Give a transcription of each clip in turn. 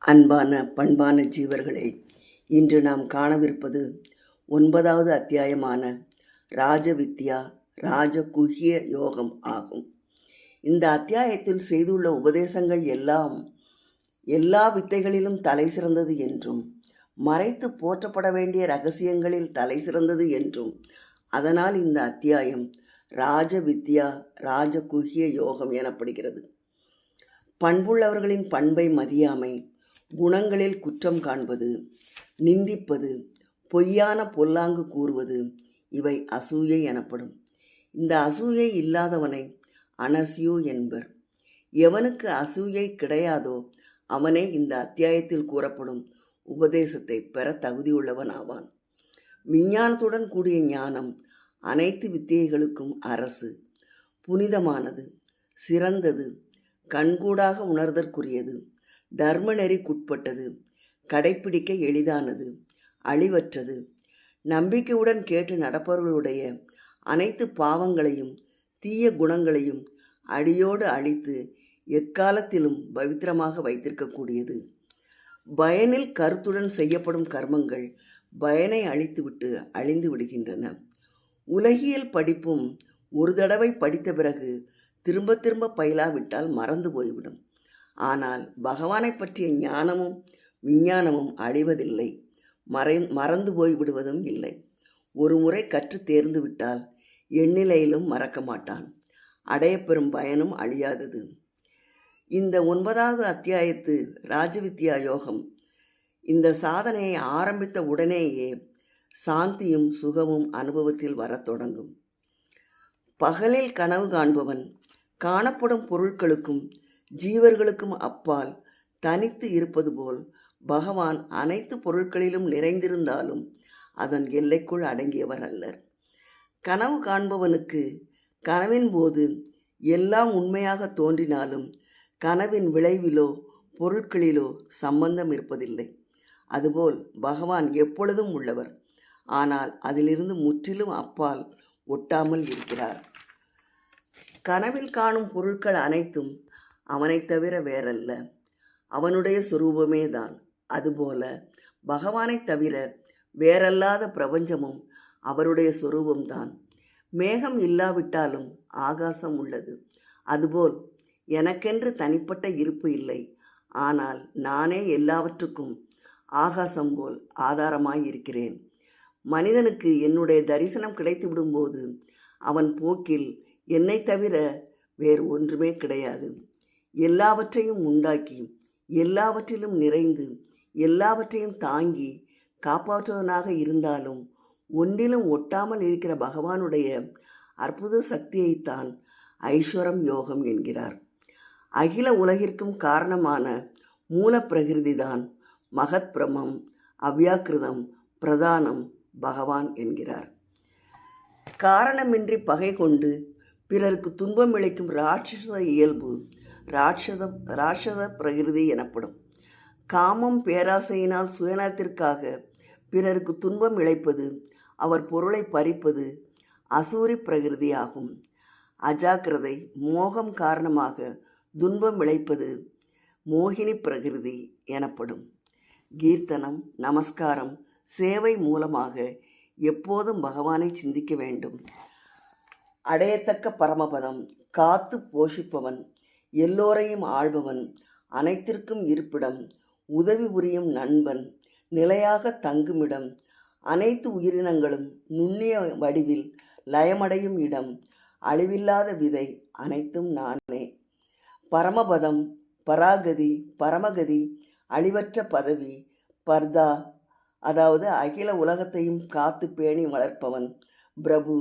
அன்பான பண்பான ஜீவர்களே, இன்று நாம் காணவிருப்பது 9வது அத்தியாயமான ராஜவித்யா ராஜகுஹ்ய யோகம் ஆகும். இந்த அத்தியாயத்தில் செய்துள்ள உபதேசங்கள் எல்லா வித்தைகளிலும் தலை சிறந்தது என்றும், மறைத்து போற்றப்பட வேண்டிய இரகசியங்களில் தலை சிறந்தது என்றும், அதனால் இந்த அத்தியாயம் ராஜவித்யா ராஜகுஹ்ய யோகம் எனப்படுகிறது. பண்புள்ளவர்களின் பண்பை மதியாமை, குணங்களில் குற்றம் காண்பது, நிந்திப்பது, பொய்யான பொல்லாங்கு கூறுவது இவை அசூயை எனப்படும். இந்த அசூயை இல்லாதவனை அனசியு என்பர். எவனுக்கு அசூயை கிடையாதோ அவனே இந்த அத்தியாயத்தில் கூறப்படும் உபதேசத்தை பெற தகுதியுள்ளவன் ஆவான். விஞ்ஞானத்துடன் கூடிய ஞானம் அனைத்து வித்தியைகளுக்கும் அரசு, புனிதமானது, சிறந்தது, கண்கூடாக உணர்தற்குரியது, தர்ம நெறிக்குட்பட்டது, கடைப்பிடிக்க எளிதானது, அழிவற்றது. நம்பிக்கையுடன் கேட்டு நடப்பவர்களுடைய அனைத்து பாவங்களையும் தீய குணங்களையும் அடியோடு அழித்து எக்காலத்திலும் பவித்திரமாக வைத்திருக்கக்கூடியது. பயனில் கருத்துடன் செய்யப்படும் கர்மங்கள் பயனை அழித்துவிட்டு அழிந்து விடுகின்றன. உலகியல் படிப்பும் ஒரு தடவை படித்த பிறகு திரும்ப திரும்ப பயிலாவிட்டால் மறந்து போய்விடும். ஆனால் பகவானை பற்றிய ஞானமும் விஞ்ஞானமும் அழிவதில்லை, மறந்து போய்விடுவதும் இல்லை. ஒரு முறை கற்று தேர்ந்து விட்டால் எண்ணிலையிலும் மறக்க மாட்டான். அடையப்பெறும் பயனும் அழியாதது. இந்த 9வது அத்தியாயத்து ராஜவித்யா யோகம் இந்த சாதனையை ஆரம்பித்த உடனேயே சாந்தியும் சுகமும் அனுபவத்தில் வரத் தொடங்கும். பகலில் கனவு காண்பவன் காணப்படும் பொருட்களுக்கும் ஜீவர்களுக்கும் அப்பால் தனித்து இருப்பது போல் பகவான் அனைத்து பொருட்களிலும் நிறைந்திருந்தாலும் அதன் எல்லைக்குள் அடங்கியவர் அல்லர். கனவு காண்பவனுக்கு கனவின் போது எல்லாம் உண்மையாக தோன்றினாலும் கனவின் விளைவிலோ பொருட்களிலோ சம்பந்தம் இருப்பதில்லை. அதுபோல் பகவான் எப்பொழுதும் உள்ளவர், ஆனால் அதிலிருந்து முற்றிலும் அப்பால் ஒட்டாமல் இருக்கிறார். கனவில் காணும் பொருட்கள் அனைத்தும் அவனைத் தவிர வேறல்ல, அவனுடைய சுரூபமே தான். அதுபோல பகவானைத் தவிர வேறல்லாத பிரபஞ்சமும் அவருடைய சொரூபம்தான். மேகம் இல்லாவிட்டாலும் ஆகாசம் உள்ளது. அதுபோல் எனக்கென்று தனிப்பட்ட இருப்பு இல்லை, ஆனால் நானே எல்லாவற்றுக்கும் ஆகாசம் போல் ஆதாரமாயிருக்கிறேன். மனிதனுக்கு என்னுடைய தரிசனம் கிடைத்து விடும்போது அவன் போக்கில் என்னை தவிர வேறு ஒன்றுமே கிடையாது. எல்லாவற்றையும் உண்டாக்கி எல்லாவற்றிலும் நிறைந்து எல்லாவற்றையும் தாங்கி காப்பாற்றுவனாக இருந்தாலும் ஒன்றிலும் ஒட்டாமல் இருக்கிற பகவானுடைய அற்புத சக்தியைத்தான் ஐஸ்வரம் யோகம் என்கிறார். அகில உலகிற்கும் காரணமான மூல பிரகிருதிதான் மகத் பிரமம், அவ்யாக்கிருதம், பிரதானம் பகவான் என்கிறார். காரணமின்றி பகை கொண்டு பிறருக்கு துன்பம் விளைக்கும் ராட்சச இயல்பு ராட்சத பிரகிருதி எனப்படும். காமம் பேராசையினால் சுயநலத்திற்காக பிறருக்கு துன்பம் இழைப்பது, அவர் பொருளை பறிப்பது அசூரி பிரகிருதி ஆகும். அஜாக்கிரதை மோகம் காரணமாக துன்பம் விளைப்பது மோகினி பிரகிருதி எனப்படும். கீர்த்தனம், நமஸ்காரம், சேவை மூலமாக எப்போதும் பகவானை சிந்திக்க வேண்டும். அடையத்தக்க பரமபதம், காத்து போஷிப்பவன், எல்லோரையும் ஆள்பவன், அனைத்திற்கும் இருப்பிடம், உதவி புரியும் நண்பன், நிலையாக தங்குமிடம், அனைத்து உயிரினங்களும் நுண்ணிய வடிவில் லயமடையும் இடம், அழிவில்லாத விதை, அனைத்தும் நானே. பரமபதம், பராகதி, பரமகதி, அழிவற்ற பதவி, பர்தா, அதாவது அகில உலகத்தையும் காத்து பேணி வளர்ப்பவன், பிரபு,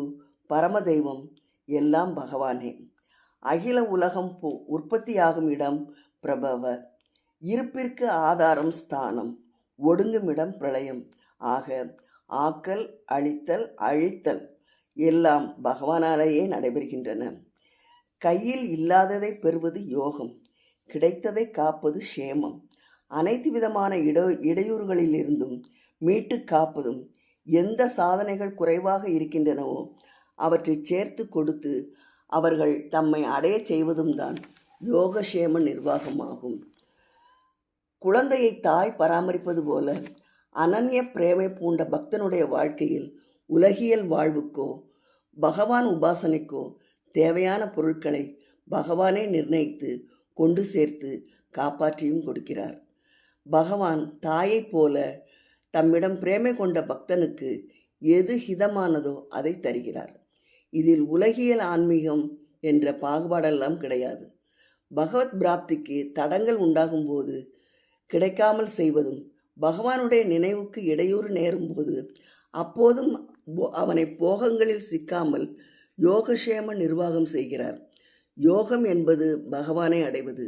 பரமதெய்வம் எல்லாம் பகவானே. அகில உலகம் உற்பத்தியாகும் இடம் பிரபவ, இருப்பிற்கு ஆதாரம் ஸ்தானம், ஒடுங்கும் இடம் பிரளயம். ஆக ஆக்கல், அழித்தல், அழித்தல் எல்லாம் பகவானாலேயே நடைபெறுகின்றன. கையில் இல்லாததை பெறுவது யோகம், கிடைத்ததை காப்பது சேமம். அனைத்து விதமான இடையூறுகளிலிருந்தும் மீட்டு காப்பதும், எந்த சாதனைகள் குறைவாக இருக்கின்றனவோ அவற்றை சேர்த்து கொடுத்து அவர்கள் தம்மை அடைய செய்வதும் தான் யோகக்ஷேம நிர்வாகமாகும். குழந்தையை தாய் பராமரிப்பது போல அனன்ய பிரேமை பூண்ட பக்தனுடைய வாழ்க்கையில் உலகியல் வாழ்வுக்கோ பகவான் உபாசனைக்கோ தேவையான பொருட்களை பகவானே நிர்ணயித்து கொண்டு சேர்த்து காப்பாற்றியும் கொடுக்கிறார். பகவான் தாயைப் போல தம்மிடம் பிரேமை கொண்ட பக்தனுக்கு எது ஹிதமானதோ அதை தருகிறார். இதில் உலகியல் ஆன்மீகம் என்ற பாகுபாடெல்லாம் கிடையாது. பகவத் பிராப்திக்கு தடங்கள் உண்டாகும்போது கிடைக்காமல் செய்வதும், பகவானுடைய நினைவுக்கு இடையூறு நேரும்போது அப்போதும் அவனை போகங்களில் சிக்காமல் யோகக்ஷேம நிர்வாகம் செய்கிறார். யோகம் என்பது பகவானை அடைவது,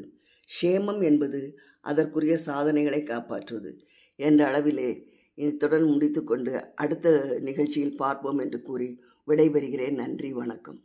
க்ஷேமம் என்பது அதற்குரிய சாதனைகளை காப்பாற்றுவது என்ற அளவிலே இத்துடன் முடித்துக்கொண்டு அடுத்த நிகழ்ச்சியில் பார்ப்போம் என்று கூறி விடைபெறுகிறேன். நன்றி, வணக்கம்.